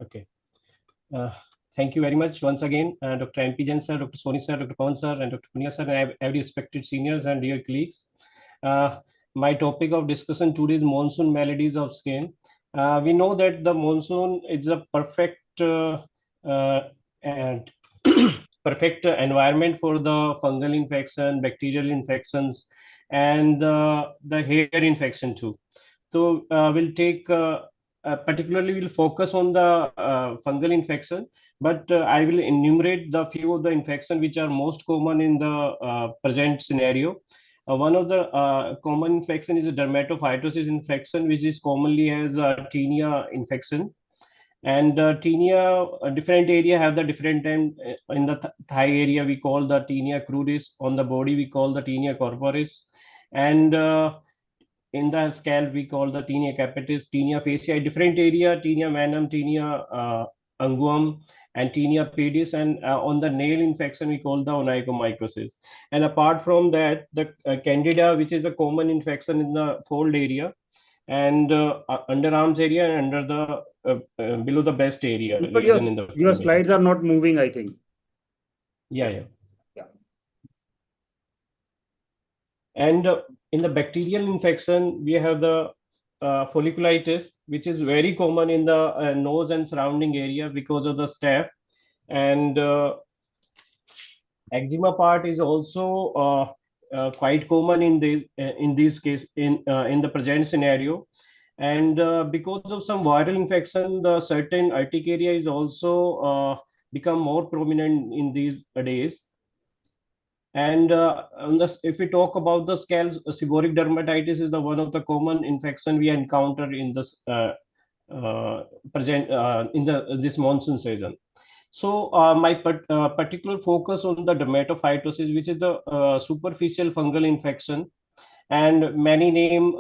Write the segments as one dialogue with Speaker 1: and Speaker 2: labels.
Speaker 1: Okay. Uh, Thank you very much once again, Dr. MP Jain sir, Dr. Soni sir, Dr. Pawan sir, and Dr. Punya sir, and every respected seniors and dear colleagues. Uh, my topic of discussion today is monsoon maladies of skin. We know that the monsoon is a perfect and perfect environment for the fungal infection, bacterial infections, and the hair infection too. So we'll take particularly we'll focus on the fungal infection, but I will enumerate the few of the infection which are most common in the present scenario. One of the common infection is a dermatophytosis infection, which is commonly as a tinea infection. And tinea, different area have the different time. In the thigh area, we call the tinea crudis. On the body, we call the tinea corporis. And in the scalp, we call the tinea capitis, tinea faciae, different area, tinea manum, tinea unguum, and tinea pedis. And on the nail infection, we call the onychomycosis. And apart from that, the candida, which is a common infection in the fold area, and underarms area, and under the below the breast area
Speaker 2: But
Speaker 1: region in the
Speaker 2: your
Speaker 1: female.
Speaker 2: slides are not moving, I think.
Speaker 1: Yeah. And in the bacterial infection, we have the folliculitis, which is very common in the nose and surrounding area because of the staph. And eczema part is also quite common in this case in the present scenario. And because of some viral infection, the certain urticaria is also become more prominent in these days. And if we talk about the scalp, seborrheic dermatitis is the one of the common infection we encounter in this present in the this monsoon season. So my particular focus on the dermatophytosis, which is the superficial fungal infection, and many name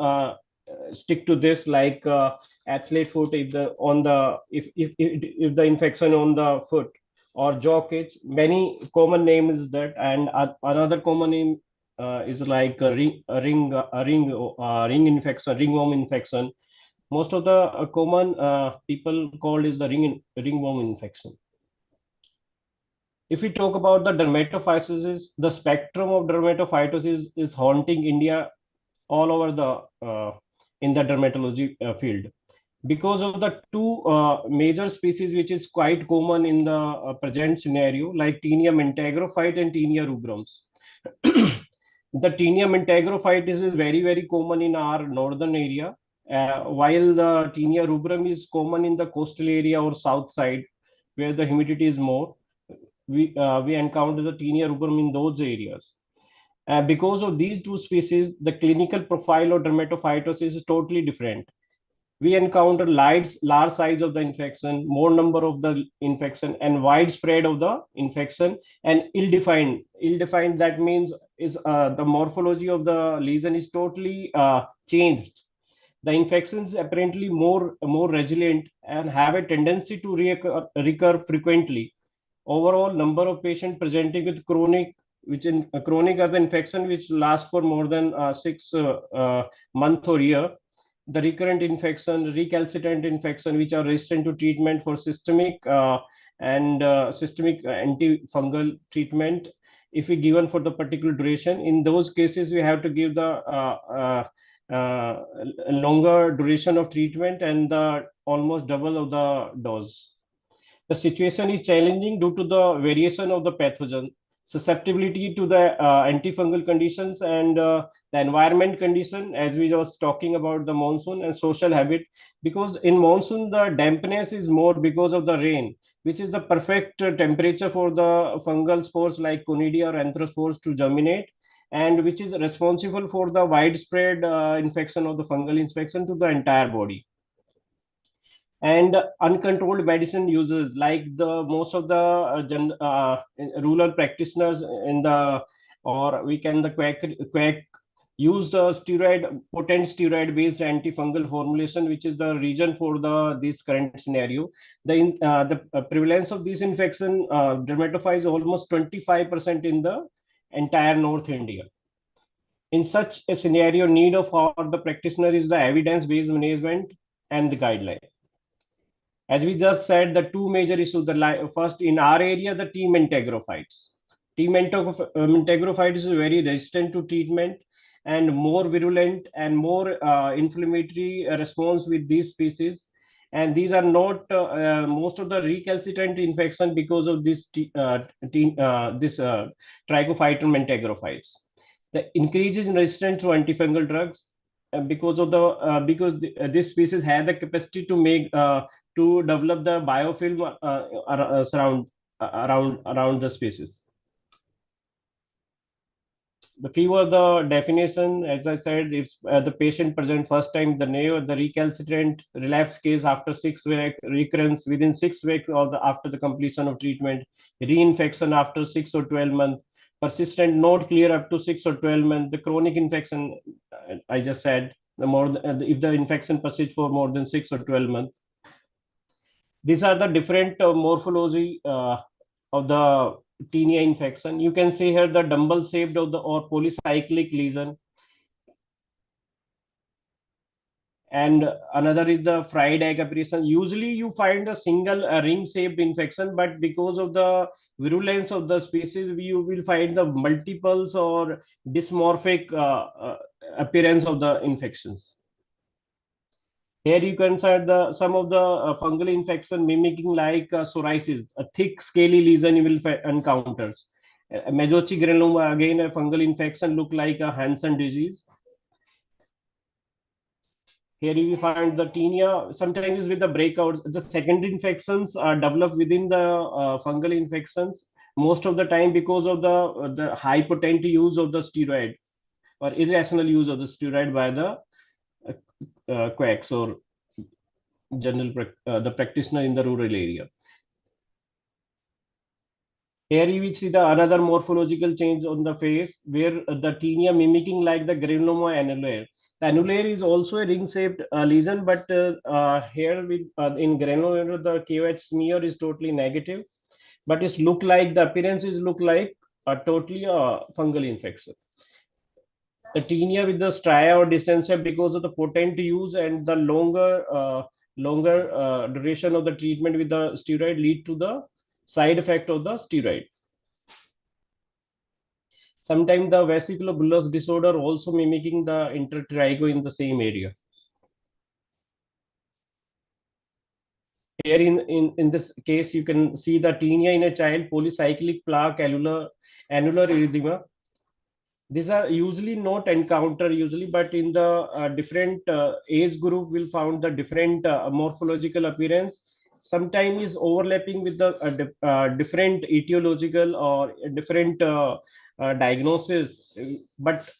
Speaker 1: stick to this, like athlete foot. If the on the if the infection on the foot, or jock itch, many common names that. And another common name is like ring infection, ringworm infection. Most of the common people called is the ringworm infection. If we talk about the dermatophytosis, the spectrum of dermatophytosis is haunting India all over the in the dermatology field, because of the two major species which is quite common in the present scenario, like Tinea mentagrophyte and Tinea rubrums. The Tinea mentagrophyte is very common in our northern area, while the Tinea rubrum is common in the coastal area or south side, where the humidity is more. We encounter the Tinea rubrum in those areas. Because of these two species, the clinical profile of dermatophytosis is totally different. We encounter large size of the infection, more number of the infection, and widespread of the infection, and ill-defined. Ill-defined, that means is the morphology of the lesion is totally changed. The infections apparently more resilient and have a tendency to recur frequently. Overall number of patients presenting with chronic, which in chronic are the infection which last for more than 6 month or year. The recurrent infection, recalcitrant infection, which are resistant to treatment for systemic and systemic antifungal treatment, if we given for the particular duration, in those cases we have to give the longer duration of treatment and the almost double of the dose. The situation is challenging due to the variation of the pathogen, susceptibility to the antifungal conditions, and the environment condition, as we was talking about the monsoon, and social habit. Because in monsoon, the dampness is more because of the rain, which is the perfect temperature for the fungal spores like conidia or anthrospores to germinate, and which is responsible for the widespread infection of the fungal infection to the entire body. And uncontrolled medicine uses, like the most of the rural practitioners in the, or we can the quack use the potent steroid based antifungal formulation, which is the reason for the this current scenario. The prevalence of this infection dermatophytes almost 25% in the entire North India. In such a scenario, need of all the practitioner is the evidence based management and the guideline. As we just said, the two major issues, first in our area, the T. mentagrophytes. Mentagrophytes is very resistant to treatment and more virulent and more inflammatory response with these species. And these are not most of the recalcitrant infection because of this trichophyton mentagrophytes. The increases in resistance to antifungal drugs because of this species has the capacity to make to develop the biofilm around the species. The fever, the definition, as I said, if the patient present first time the recalcitrant relapse case after 6 week recurrence within 6 weeks or after the completion of treatment, reinfection after 6 or 12 months, persistent not clear up to 6 or 12 months, the chronic infection, I just said, if the infection persists for more than 6 or 12 months. These are the different morphology of the tinea infection. You can see here the dumbbell shaped of the or polycyclic lesion, and another is the fried egg apparition. Usually you find a single ring shaped infection, but because of the virulence of the species, you will find the multiples or dysmorphic appearance of the infections. Here you can find some of the fungal infection mimicking like psoriasis, a thick scaly lesion you will encounter. Mesochi granuloma, again a fungal infection, look like a Hansen disease. Here you find the tinea, sometimes with the breakouts. The secondary infections are developed within the fungal infections, most of the time because of the high potent use of the steroid or irrational use of the steroid by the quacks or the practitioner in the rural area. Here you will see the another morphological change on the face where the tinea mimicking like the granuloma annulare. The annulare is also a ring-shaped lesion, but here with in granuloma the KOH smear is totally negative, but it's look like the appearances look like a totally fungal infection. The tinea with the stria or distensia because of the potent use and the longer duration of the treatment with the steroid lead to the side effect of the steroid. Sometimes the vesiculobullous disorder also mimicking the intertrigo in the same area. Here in this case, you can see the tinea in a child, polycyclic plaque, annular erythema. These are usually not encountered usually, but in the different age group, we'll found the different morphological appearance. Sometimes is overlapping with the different etiological or different diagnosis, but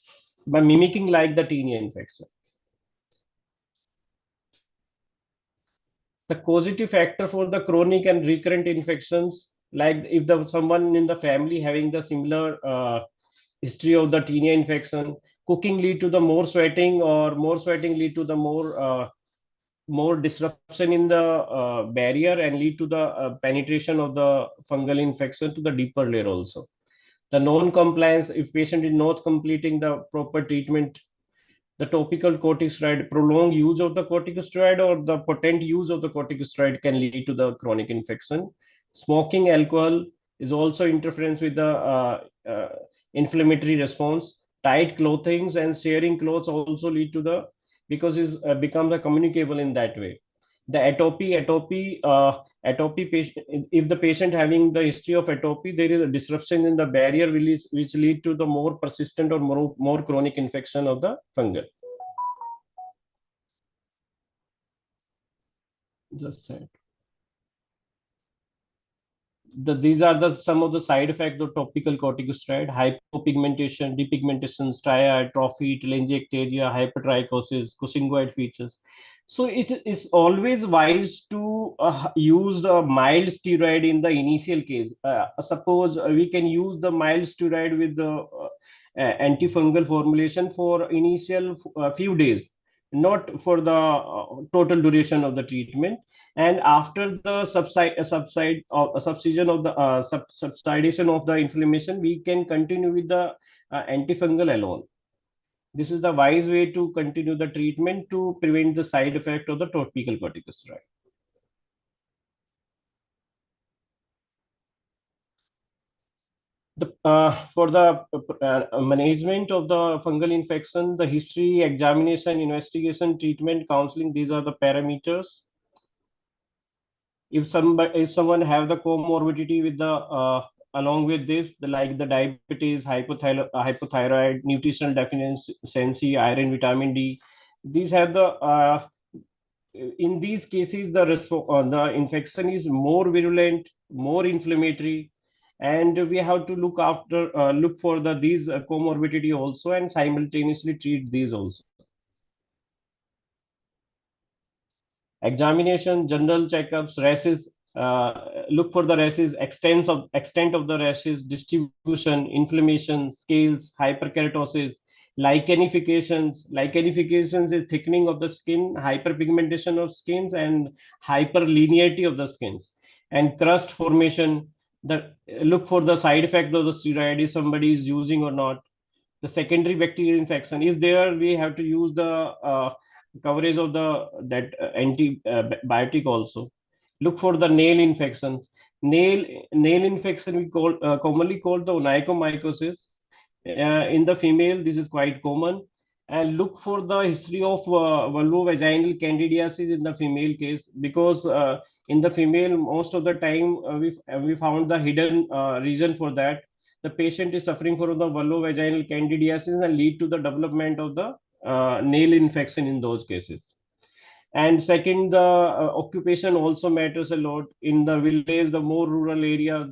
Speaker 1: by mimicking like the tinea infection. The causative factor for the chronic and recurrent infections, like if the someone in the family having the similar history of the tinea infection, cooking lead to the more sweating, or more sweating lead to the more disruption in the barrier and lead to the penetration of the fungal infection to the deeper layer also. The non-compliance, if patient is not completing the proper treatment, the topical corticosteroid, prolonged use of the corticosteroid or the potent use of the corticosteroid can lead to the chronic infection. Smoking alcohol is also interference with the inflammatory response. Tight clothing and sharing clothes also lead to the, because it's become the communicable in that way. The atopy patient, if the patient having the history of atopy, there is a disruption in the barrier which lead to the more persistent or more chronic infection of the fungal. Just said. These are some of the side effects of topical corticosteroid: hypopigmentation, depigmentation, stria, atrophy, telangiectasia, hypertrichosis, coccingoid features. So it is always wise to use the mild steroid in the initial case. Suppose we can use the mild steroid with the antifungal formulation for initial few days, not for the total duration of the treatment. And after the subsidation of the subsidation of the inflammation, we can continue with the antifungal alone. This is the wise way to continue the treatment to prevent the side effect of the topical corticosteroid. For the management of the fungal infection, the history, examination, investigation, treatment, counseling, these are the parameters. If someone have the comorbidity with the along with this, like the diabetes, hypothyroid, nutritional deficiency, iron, vitamin D, these have the in these cases the infection is more virulent, more inflammatory, and we have to look for these comorbidity also, and simultaneously treat these also. Examination, general checkups, rashes, look for the rashes, extent of the rashes, distribution, inflammation, scales, hyperkeratosis, lichenifications. Lichenifications is thickening of the skin, hyperpigmentation of skins, and hyperlinearity of the skins, and crust formation. The Look for the side effect of the steroid, if somebody is using or not. The secondary bacterial infection, if there, we have to use the coverage of the that antibiotic also. Look for the nail infections. Nail infection we call commonly called the onychomycosis. In the female, this is quite common. And look for the history of vulvovaginal candidiasis in the female case, because in the female, most of the time we found the hidden reason for that. The patient is suffering from the vulvovaginal candidiasis and lead to the development of the nail infection in those cases. And second, the occupation also matters a lot. In the village, the more rural area,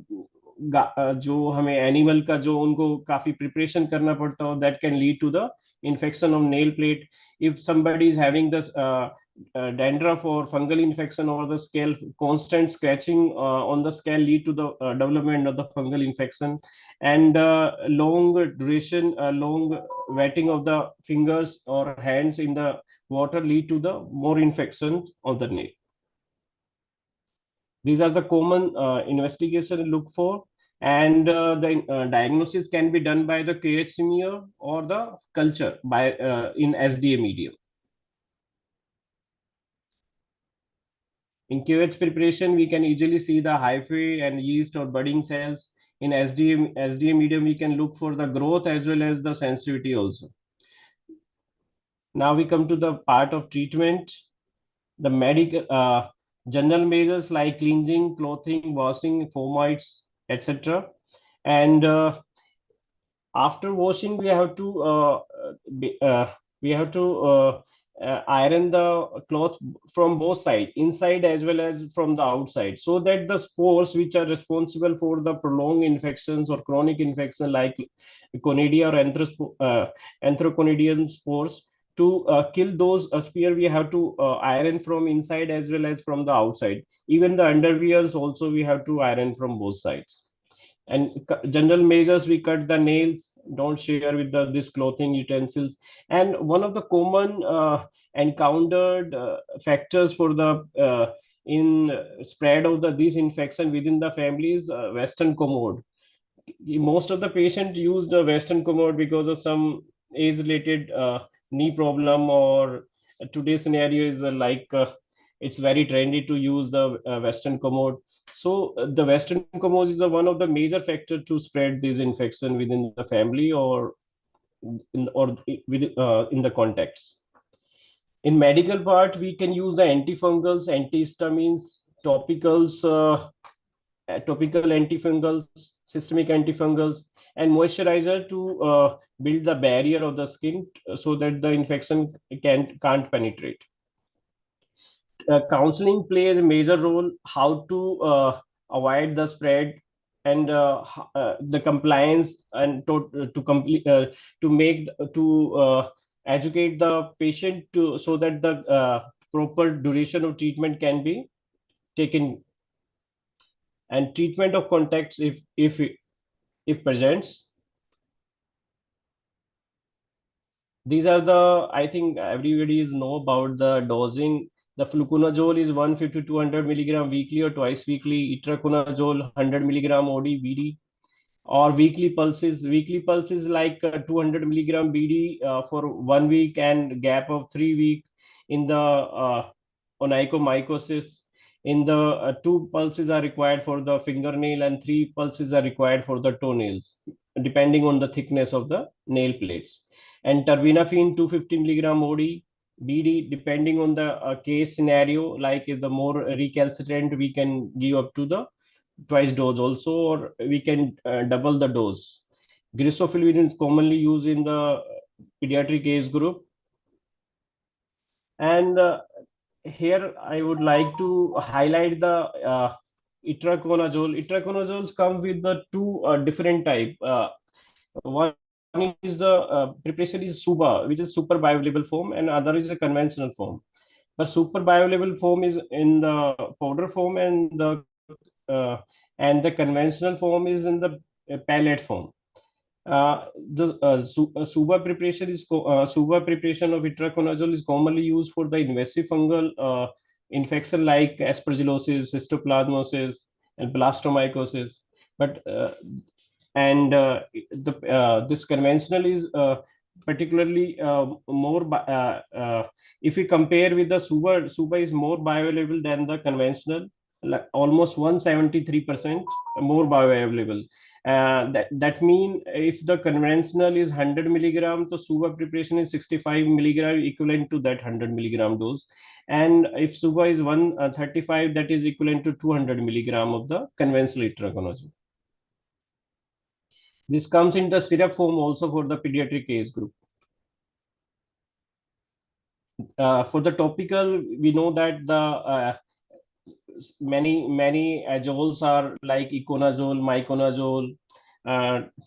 Speaker 1: जो हमें animal का जो उनको काफी preparation करना पड़ता हो, that can lead to the infection of nail plate. If somebody is having this dandruff or fungal infection over the scalp, constant scratching on the scalp lead to the development of the fungal infection. And long duration, long wetting of the fingers or hands in the water lead to the more infections of the nail. These are the common investigation to look for, and the diagnosis can be done by the KH smear or the culture by in SDA medium. In QH preparation, we can easily see the hyphae and yeast or budding cells. In SDA medium, we can look for the growth as well as the sensitivity also. Now we come to the part of treatment. The medical general measures like cleansing, clothing, washing, fomites, etc. And after washing, we have to iron the cloth from both sides, inside as well as from the outside, so that the spores which are responsible for the prolonged infections or chronic infection like conidia or anthroconidian spores, to kill those spear, we have to iron from inside as well as from the outside. Even the underwears also we have to iron from both sides. And general measures, we cut the nails, don't share with this clothing utensils. And one of the common encountered factors for the in spread of this infection within the family is western commode. Most of the patient use the western commode because of some age related knee problem, or today's scenario is it's very trendy to use the western commode. So the western commode is one of the major factor to spread this infection within the family or in the context. In medical part, we can use the antifungals, antihistamines, topical antifungals, systemic antifungals, and moisturizer to build the barrier of the skin so that the infection can't penetrate. Counseling plays a major role how to avoid the spread, and the compliance, and to complete to make to educate the patient to so that the proper duration of treatment can be taken. And treatment of contacts, if presents, these are the, I think everybody is know about the dosing. The fluconazole is 150 to 200 milligram weekly or twice weekly. Itraconazole 100 milligram OD BD, or weekly pulses like 200 milligram BD for 1 week and gap of 3 week in the onychomycosis. In the two pulses are required for the fingernail and three pulses are required for the toenails, depending on the thickness of the nail plates. And terbinafine 250 milligram OD, BD, depending on the case scenario, like if the more recalcitrant, we can give up to the twice dose also, or we can double the dose. Grisofulvin is commonly used in the pediatric age group. And here I would like to highlight the itraconazole. Itraconazoles come with the two different type. One is the preparation is SUBA, which is super bioavailable form, and other is a conventional form. The super bioavailable form is in the powder form, uh, and the conventional form is in the pellet form. SUBA preparation SUBA preparation of itraconazole is commonly used for the invasive fungal infection like aspergillosis, histoplasmosis, and blastomycosis. But and this conventional is particularly more if we compare with the SUBA is more bioavailable than the conventional, like almost 173% more bioavailable. That mean if the conventional is 100 milligram, the SUBA preparation is 65 milligram, equivalent to that 100 milligram dose. And if SUBA is 135, that is equivalent to 200 milligram of the conventional itraconazole. This comes in the syrup form also for the pediatric age group. For the topical, we know that the many azoles are like iconazole, miconazole,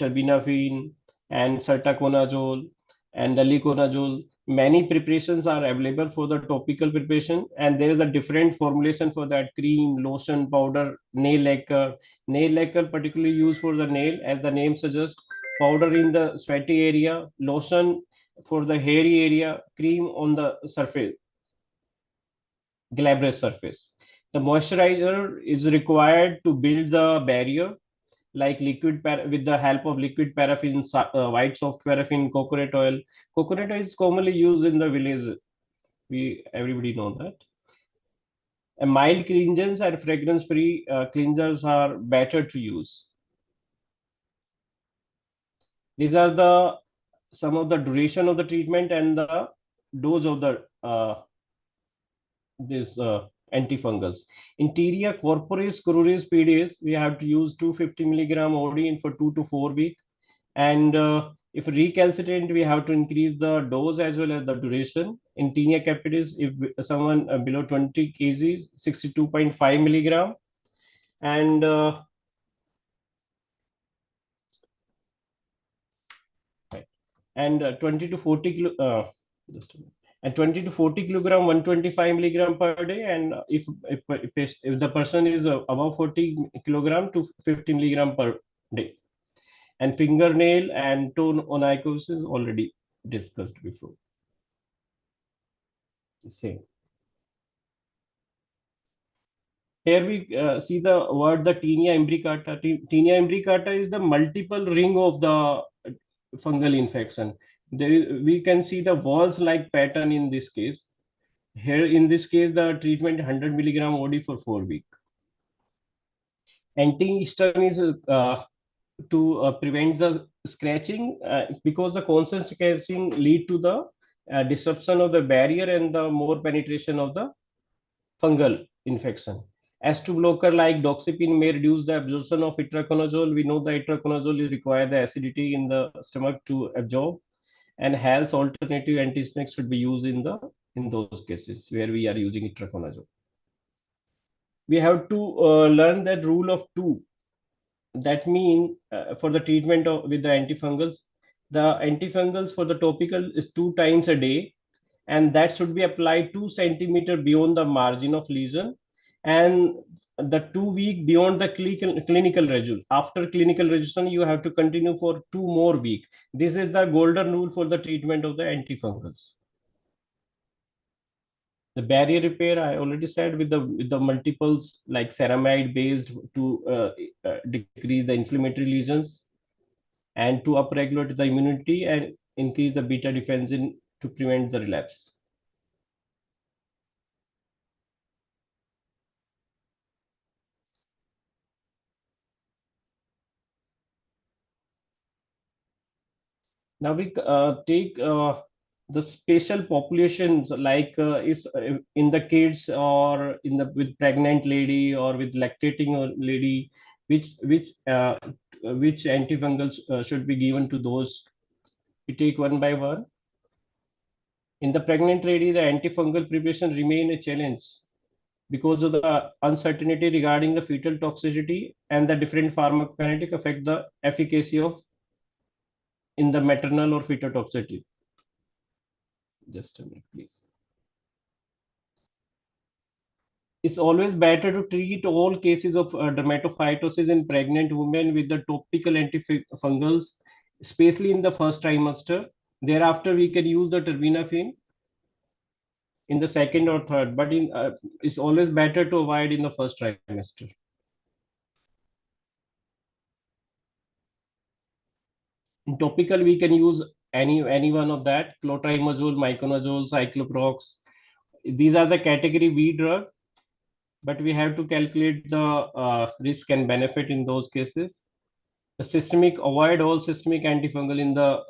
Speaker 1: terbinafine, and sertaconazole, and daliconazole. Many preparations are available for the topical preparation, and there is a different formulation for that: cream, lotion, powder, nail lacquer. Nail lacquer particularly used for the nail, as the name suggests. Powder in the sweaty area, lotion for the hairy area, cream on the surface, glabrous surface. The moisturizer is required to build the barrier, like with the help of liquid paraffin, white soft paraffin, coconut oil. Coconut oil is commonly used in the village. We everybody know that. And mild cleansers and fragrance-free cleansers are better to use. These are the some of the duration of the treatment and the dose of the this antifungals. Interior corporis cruris pds, we have to use 250 milligram OD in for 2 to 4 weeks. And if recalcitrant, we have to increase the dose as well as the duration. In tinea capitis, if someone below 20 kgs, 62.5 milligram. And and 20 to 40 just a minute. And 20 to 40 kilogram, 125 milligram per day. And if the person is above 40 kilogram to 50 milligram per day. And fingernail and toe onychosis already discussed before. Same. Here we see the word the tinea imbricata. Tinea imbricata is the multiple ring of the fungal infection. We can see the walls like pattern in this case. Here in this case, the treatment 100 milligram OD for 4 weeks. Antihistamine is to prevent the scratching because the constant scratching lead to the disruption of the barrier and the more penetration of the fungal infection. As2 blocker like doxepin may reduce the absorption of itraconazole. We know the itraconazole is require the acidity in the stomach to absorb, and HALS alternative antihistaminics should be used in those cases where we are using itraconazole. We have to learn that rule of two. That means for the treatment with the antifungals for the topical is 2 times a day, and that should be applied 2 centimeter beyond the margin of lesion, and the 2 week beyond the clinical resolution. After clinical resolution, you have to continue for 2 more weeks. This is the golden rule for the treatment of the antifungals. The barrier repair, I already said, with the multiples like ceramide based to decrease the inflammatory lesions and to upregulate the immunity and increase the beta defensin to prevent the relapse. Now we take the special populations like is in the kids or in the with pregnant lady or with lactating lady, which antifungals should be given to those. We take one by one. In the pregnant lady, the antifungal preparation remain a challenge because of the uncertainty regarding the fetal toxicity, and the different pharmacokinetic affect the efficacy of in the maternal or fetal toxicity. Just a minute, please. It's always better to treat all cases of dermatophytosis in pregnant women with the topical antifungals, especially in the first trimester. Thereafter, we can use the terbinafine in the second or third, but it's always better to avoid in the first trimester. In topical, we can use any one of that: clotrimazole, miconazole, cycloprox. These are the category B drug, but we have to calculate the risk and benefit in those cases. The systemic, avoid all systemic antifungal in the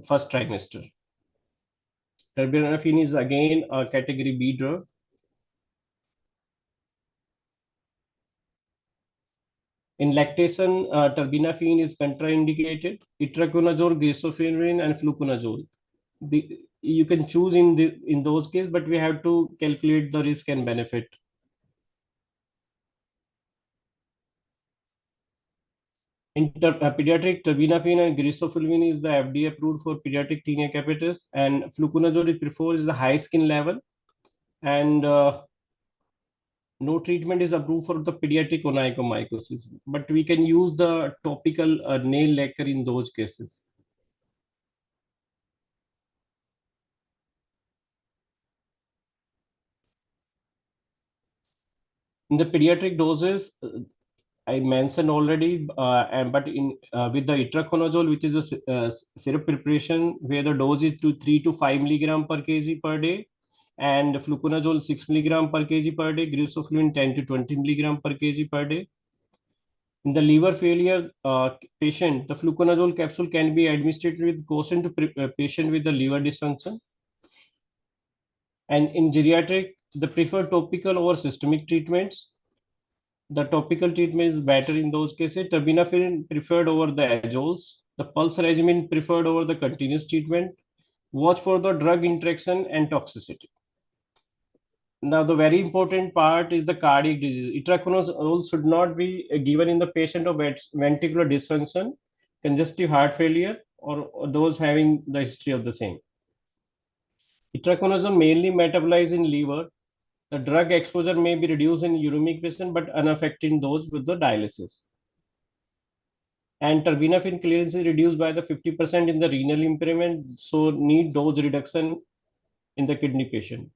Speaker 1: first trimester. Terbinafine is again a category B drug. In lactation, terbinafine is contraindicated. Itraconazole, gresophirine, and fluconazole. You can choose in those cases, but we have to calculate the risk and benefit. In pediatric, terbinafine and gresophilvin is the FDA approved for pediatric tinea capitis, and fluconazole is preferred is the high skin level, and no treatment is approved for the pediatric onychomycosis, but we can use the topical nail lacquer in those cases. In the pediatric doses, I mentioned already, but in with the itraconazole, which is a syrup preparation, where the dose is to 3 to 5 milligram per kg per day, and fluconazole 6 milligram per kg per day, gresophilin 10 to 20 milligram per kg per day. In the liver failure patient, the fluconazole capsule can be administered with caution to patient with the liver dysfunction. And in geriatric, the preferred topical or systemic treatments. The topical treatment is better in those cases. Terbinafine preferred over the azoles. The pulse regimen preferred over the continuous treatment. Watch for the drug interaction and toxicity. Now, the very important part is the cardiac disease. Itraconazole should not be given in the patient of ventricular dysfunction, congestive heart failure, or those having the history of the same. Itraconazole mainly metabolized in liver. The drug exposure may be reduced in uremic patient, but unaffected in those with the dialysis. And terbinafine clearance is reduced by the 50% in the renal impairment, so need dose reduction in the kidney patient.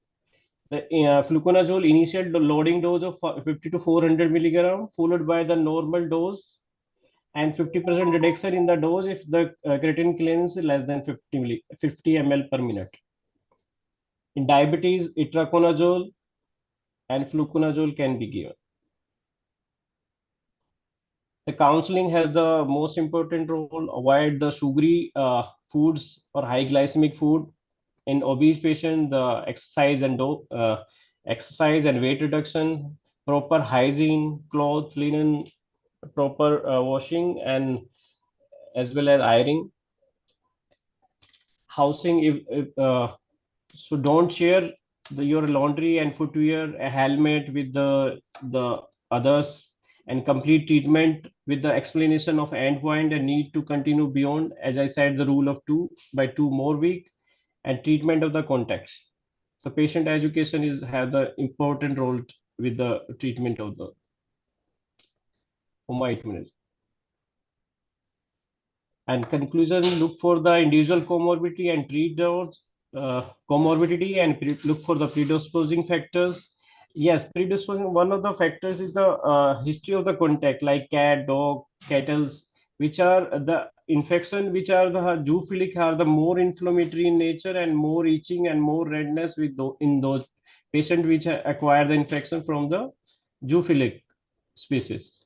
Speaker 1: The fluconazole initial loading dose of 50 to 400 milligram, followed by the normal dose, and 50% reduction in the dose if the creatinine clearance is less than 50 ml per minute. In diabetes, itraconazole and fluconazole can be given. The counseling has the most important role. Avoid the sugary foods or high glycemic food. In obese patient, the exercise and weight reduction, proper hygiene, clothes, linen, proper washing, and as well as ironing. Housing, if so, don't share your laundry and footwear, a helmet with the others, and complete treatment with the explanation of endpoint and need to continue beyond, as I said, the rule of 2 more week, and treatment of the contacts. So patient education is have the important role with the treatment of the minutes. And conclusion, look for the individual comorbidity and treat those comorbidity, and look for the predisposing factors. Yes, predisposing, one of the factors is the history of the contact, like cat, dog, cattles, which are the infection, which are the zoophilic, are the more inflammatory in nature and more itching and more redness with in those patients which acquire the infection from the zoophilic species.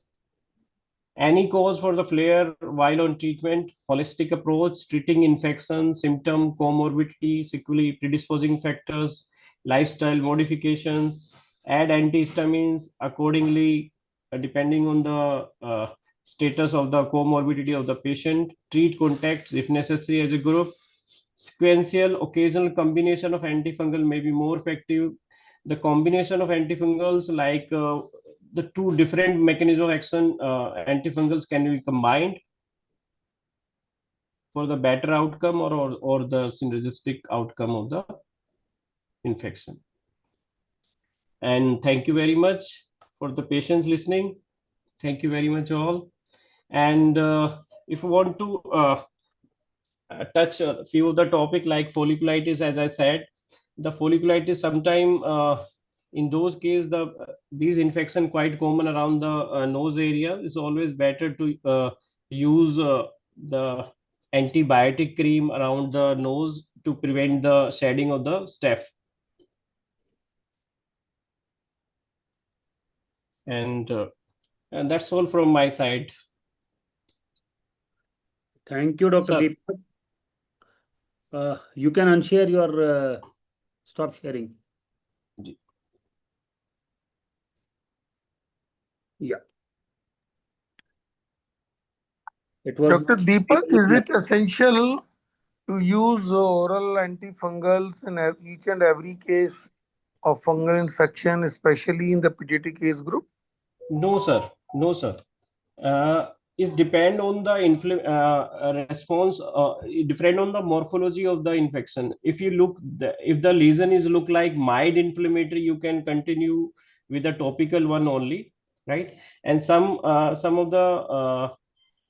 Speaker 1: Any cause for the flare while on treatment, holistic approach, treating infection, symptom, comorbidity, sequelae, predisposing factors, lifestyle modifications, add antihistamines accordingly, depending on the status of the comorbidity of the patient, treat contacts if necessary as a group. Sequential, occasional combination of antifungal may be more effective. The combination of antifungals, like the two different mechanism of action antifungals, can be combined for the better outcome, or the synergistic outcome of the infection. And thank you very much for the patients listening. Thank you very much all. And if you want to touch a few of the topic like folliculitis, as I said, the folliculitis sometime in those cases, these infection quite common around the nose area. It's always better to use the antibiotic cream around the nose to prevent the shedding of the staph. And that's all from my side.
Speaker 2: Thank you, Dr.
Speaker 1: Sir.
Speaker 2: Deepak. You can unshare your stop sharing. Yeah. It was
Speaker 3: Dr. Deepak, is it essential to use oral antifungals in each and every case of fungal infection, especially in the pediatric age group?
Speaker 1: No, sir. No, sir. Is depend on the response, depend on the morphology of the infection. If you look, if the lesion is look like mild inflammatory, you can continue with the topical one only, right? And some of the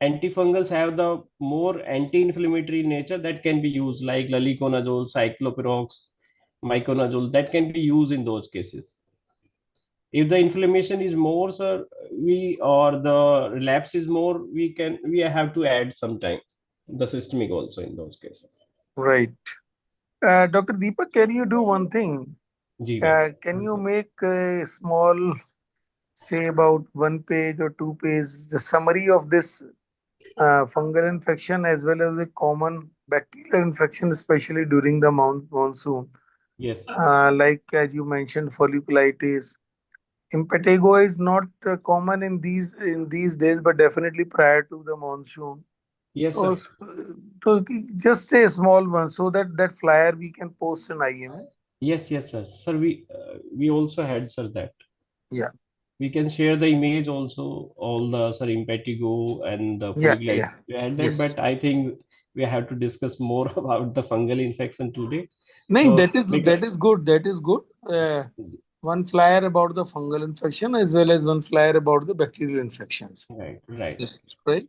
Speaker 1: antifungals have the more anti-inflammatory nature that can be used, like laliconazole, cyclopirox, miconazole, that can be used in those cases. If the inflammation is more, sir, we or the relapse is more, we have to add sometime the systemic also in those cases.
Speaker 3: Right. Dr. Deepak, can you do one thing? Can you make a small, say about 1 page or 2 page, the summary of this fungal infection as well as the common bacterial infection, especially during the monsoon?
Speaker 1: Yes.
Speaker 3: Like as you mentioned, folliculitis. Impetigo is not common in these days, but definitely prior to the monsoon.
Speaker 1: Yes,
Speaker 3: So,
Speaker 1: sir.
Speaker 3: so just a small one, so that flyer we can post in IMA.
Speaker 1: Yes, yes, sir. Sir, we also had, sir, that.
Speaker 3: Yeah.
Speaker 1: We can share the image also, all the, sir, impetigo and the
Speaker 3: Yeah.
Speaker 1: folliculitis.
Speaker 3: Yeah.
Speaker 1: We had that,
Speaker 3: Yes.
Speaker 1: but I think we have to discuss more about the fungal infection today.
Speaker 3: No,
Speaker 1: So
Speaker 3: that is good. That is good. One flyer about the fungal infection as well as one flyer about the bacterial infections.
Speaker 1: right, right.
Speaker 3: Yes, right.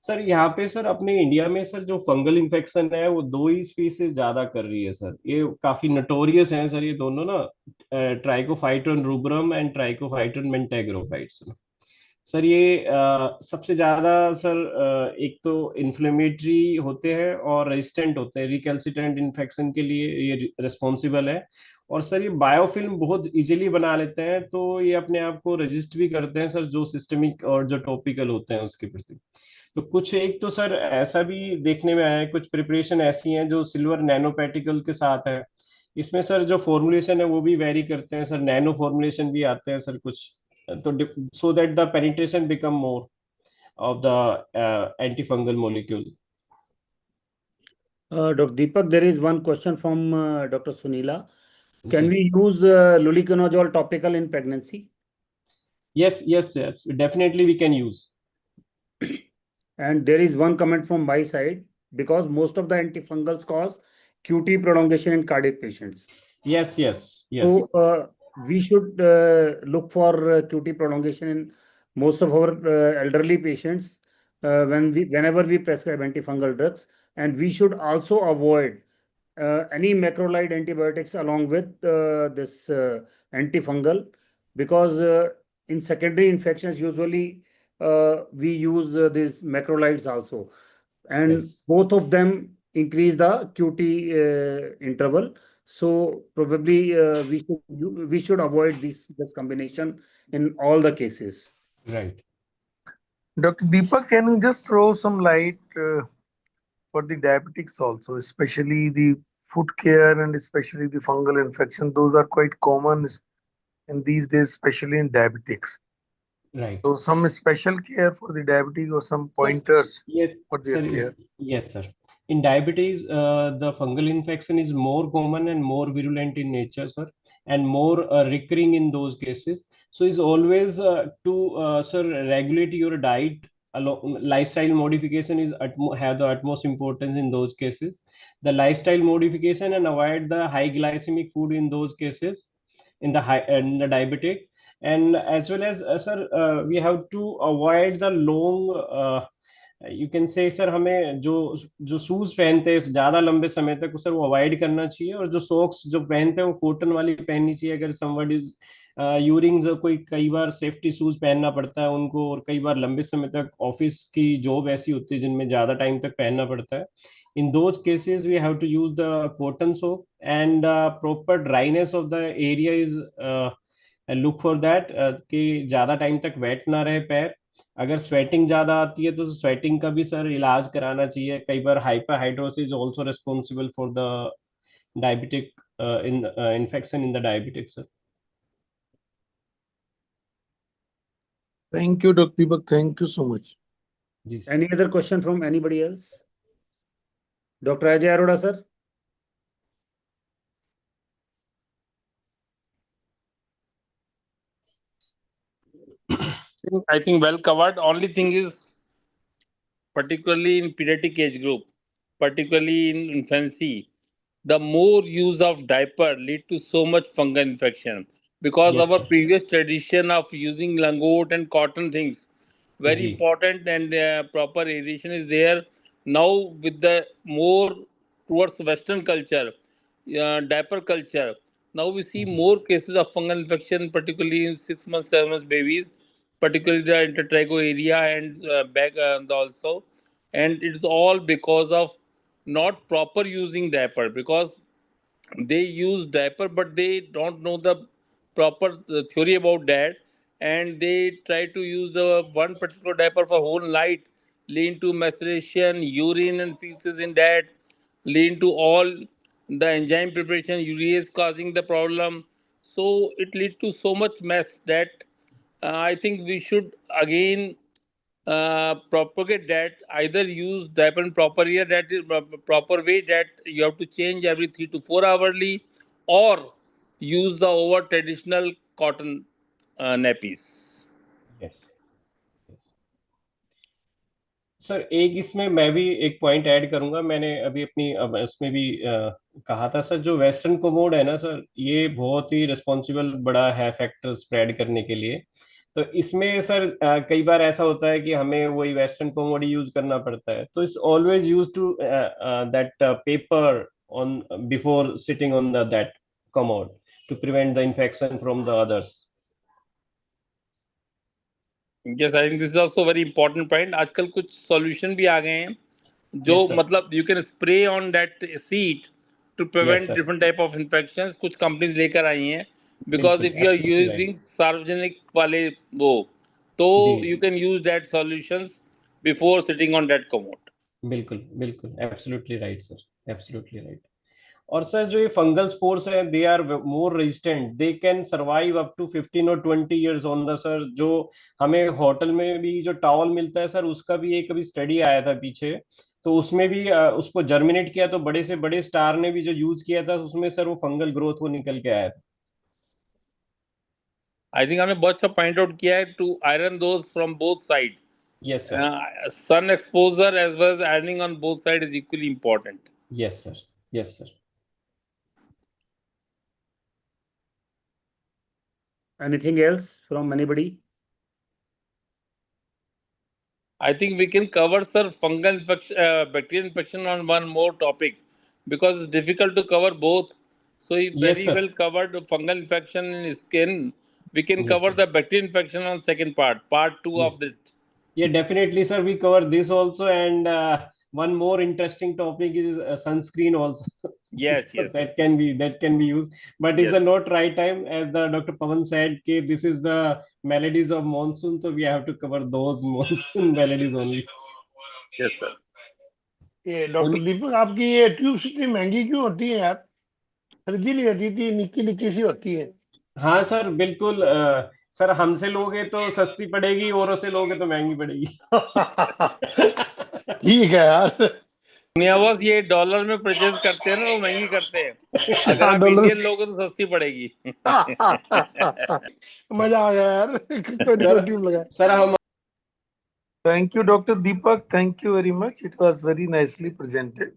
Speaker 1: Sir यहाँ पे, sir, अपने India में, sir, जो fungal infection है वो दो ही species ज्यादा कर रही है, सर। ये काफी नटोरियस हैं, सर, ये दोनों ना, trichophyton rubrum and trichophyton mentagrophytes. Sir ये सबसे ज्यादा, सर, एक तो इन्फ्लेमेटरी होते हैं और रेजिस्टेंट होते हैं, रिकैल्सिटेंट इन्फेक्शन के लिए ये रिस्पॉन्सिबल है। और सर ये बायोफिल्म बहुत इजीली बना लेते हैं, तो ये अपने आप को रजिस्ट भी करते हैं, सर, जो सिस्टमिक और जो टॉपिकल होते हैं उसके प्रति। तो कुछ, एक तो सर ऐसा भी देखने में आया है, कुछ प्रिपरेशन ऐसी हैं जो सिल्वर नैनो पार्टिकल के साथ है। इसमें, सर, जो फॉर्मुलेशन है वो भी वेरी करते हैं, सर, नैनो फॉर्मुलेशन भी आते हैं, सर, कुछ। तो so that the penetration become more of the antifungal molecule.
Speaker 2: Dr. Deepak, there is one question from Dr. Sunila. Can
Speaker 1: Ji.
Speaker 2: we use luliconazole topical in pregnancy?
Speaker 1: Yes, yes, yes. Definitely we can use.
Speaker 2: And there is one comment from my side, because most of the antifungals cause QT prolongation in cardiac patients.
Speaker 1: Yes, yes, yes.
Speaker 2: So we should look for QT prolongation in most of our elderly patients whenever we prescribe antifungal drugs, and we should also avoid any macrolide antibiotics along with this antifungal, because in secondary infections usually we use these macrolides also, and
Speaker 1: Yes.
Speaker 2: both of them increase the QT interval. So probably we should avoid this combination in all the cases.
Speaker 1: Right.
Speaker 3: Dr. Deepak, can you just throw some light for the diabetics also, especially the foot care and especially the fungal infection? Those are quite common in these days, especially in diabetics.
Speaker 1: Right.
Speaker 3: So some special care for the diabetes or some
Speaker 1: Sir,
Speaker 3: pointers
Speaker 1: yes,
Speaker 3: for their
Speaker 1: sir.
Speaker 3: care.
Speaker 1: Yes, sir. In diabetes, the fungal infection is more common and more virulent in nature, sir, and more recurring in those cases. So, it's always sir, regulate your diet. Lifestyle modification is have the utmost importance in those cases. The lifestyle modification and avoid the high glycemic food in those cases, in the diabetic, and as well as sir, we have to avoid the long. You can say sir हमें जो जो shoes पहनते हैं ज्यादा लंबे समय तक sir वो अवॉइड करना चाहिए, और जो सॉक्स जो पहनते हैं वो कॉटन वाली पहननी चाहिए। अगर समवन इज यूरिंग, जो कोई कई बार सेफ्टी शूज पहनना पड़ता है उनको, और कई बार लंबे समय तक ऑफिस की जॉब ऐसी होती है जिनमें ज्यादा टाइम तक पहनना पड़ता है, in those cases we have to use the cotton soap, and proper dryness of the area is look for that, कि ज्यादा टाइम तक वेट ना रहे पैर। अगर स्वेटिंग ज्यादा आती है तो स्वेटिंग का भी सर इलाज कराना चाहिए। कई बार hyperhidrosis also responsible for the diabetic in infection in the diabetic, sir.
Speaker 3: Thank you, Dr. Deepak. Thank you so much.
Speaker 1: जी sir.
Speaker 2: Any other question from anybody else? Dr. Ajay Arora, sir.
Speaker 4: I think well covered. Only thing is, particularly in pediatric age group, particularly in infancy, the more use of diaper lead to so much fungal infection, because
Speaker 1: Yes
Speaker 4: our
Speaker 1: sir.
Speaker 4: previous tradition of using langot and cotton things very
Speaker 1: जी
Speaker 4: important, and proper aeration is there. Now with the more towards western culture, diaper culture, now we see
Speaker 1: जी
Speaker 4: more cases of fungal infection, particularly in 6 months 7 months babies, particularly the intertrago area and back also, and it's all because of not proper using diaper, because they use diaper but they don't know the proper theory about that, and they try to use the one particular diaper for whole night, lead to maceration, urine and feces in that, lead to all the enzyme preparation, urease causing the problem. So it lead to so much mess that I think we should again propagate that, either use diaper in proper year, that is proper way, that you have to change every 3 to 4 hourly, or use the over traditional cotton nappies.
Speaker 1: yes yes. Sir एक इसमें मैं भी एक point add करूंगा। मैंने अभी अपनी अब इसमें भी कहा था सर, जो वेस्टर्न कोमोड है ना सर, ये बहुत ही रिस्पॉन्सिबल बड़ा है फैक्टर स्प्रेड करने के लिए। तो इसमें सर कई बार ऐसा होता है कि हमें वही वेस्टर्न कोमोड यूज करना पड़ता है। तो it's always use to that paper on before sitting on the that commode to prevent the infection from the others.
Speaker 4: Yes, I think this is also very important point. आजकल कुछ solution भी आ गए हैं जो
Speaker 1: यस सर।
Speaker 4: मतलब you can spray on that seat to
Speaker 1: yes
Speaker 4: prevent
Speaker 1: sir,
Speaker 4: different type of infections. कुछ companies लेकर आई हैं, because
Speaker 1: बिल्कुल
Speaker 4: if you are
Speaker 1: absolutely right.
Speaker 4: using सार्वजनिक वाले वो, तो
Speaker 1: जी
Speaker 4: you can use that solutions before sitting on that commode.
Speaker 1: बिल्कुल बिल्कुल absolutely right sir, absolutely right. और सर जो ये फंगल स्पोर्स है, they are more resistant, they can survive up to 15 और 20 years ऑन द सर। जो हमें hotel में भी जो टॉवल मिलता है सर, उसका भी एक अभी स्टडी आया था पीछे, तो उसमें भी उसको जर्मिनेट किया, तो बड़े से बड़े स्टार ने भी जो यूज किया था उसमें सर वो फंगल ग्रोथ वो निकल के आया था।
Speaker 4: I think हमने बहुत अच्छा पॉइंट आउट किया है, to iron those from both side.
Speaker 1: Yes sir.
Speaker 4: Sun exposure as well as ironing on both sides is equally important.
Speaker 1: Yes sir. Yes sir.
Speaker 2: Anything else from anybody?
Speaker 4: I think we can cover, sir, fungal infection, bacterial infection on one more topic, because it's difficult to cover both. So we
Speaker 1: yes
Speaker 4: very
Speaker 1: sir.
Speaker 4: well covered the fungal infection in skin. We can
Speaker 1: yes
Speaker 4: cover
Speaker 1: sir.
Speaker 4: the bacterial infection on second part two of
Speaker 1: yes,
Speaker 4: it.
Speaker 1: yeah, definitely sir, we cover this also, and one more interesting topic is sunscreen also.
Speaker 4: Yes,
Speaker 1: So
Speaker 4: yes,
Speaker 1: that
Speaker 4: yes.
Speaker 1: can be used, but is the
Speaker 4: Yes.
Speaker 1: not right time, as the Dr. Pavan said, कि this is the melodies of monsoon, so we have to cover those monsoon melodies only.
Speaker 4: Yes, sir.
Speaker 3: ये doctor दीपक, आपकी ये tubes इतनी महंगी क्यों होती है यार? खरीदी नहीं होती थी, निक्की निक्की सी होती है।
Speaker 1: हाँ सर, बिल्कुल। सर, हमसे लोगे तो सस्ती पड़ेगी, औरों से लोगे तो महंगी पड़ेगी।
Speaker 3: ठीक है यार।
Speaker 4: दुनिया बस ये डॉलर में परचेज करते हैं ना, तो महंगी करते हैं। अगर आप
Speaker 3: डॉलर।
Speaker 4: इंडियन लोगे तो सस्ती पड़ेगी।
Speaker 3: मजा आ गया यार। कोई
Speaker 1: सर,
Speaker 3: ट्यूब लगा।
Speaker 1: सर हम
Speaker 3: Thank you, Dr. Deepak. Thank you very much. It was very nicely presented.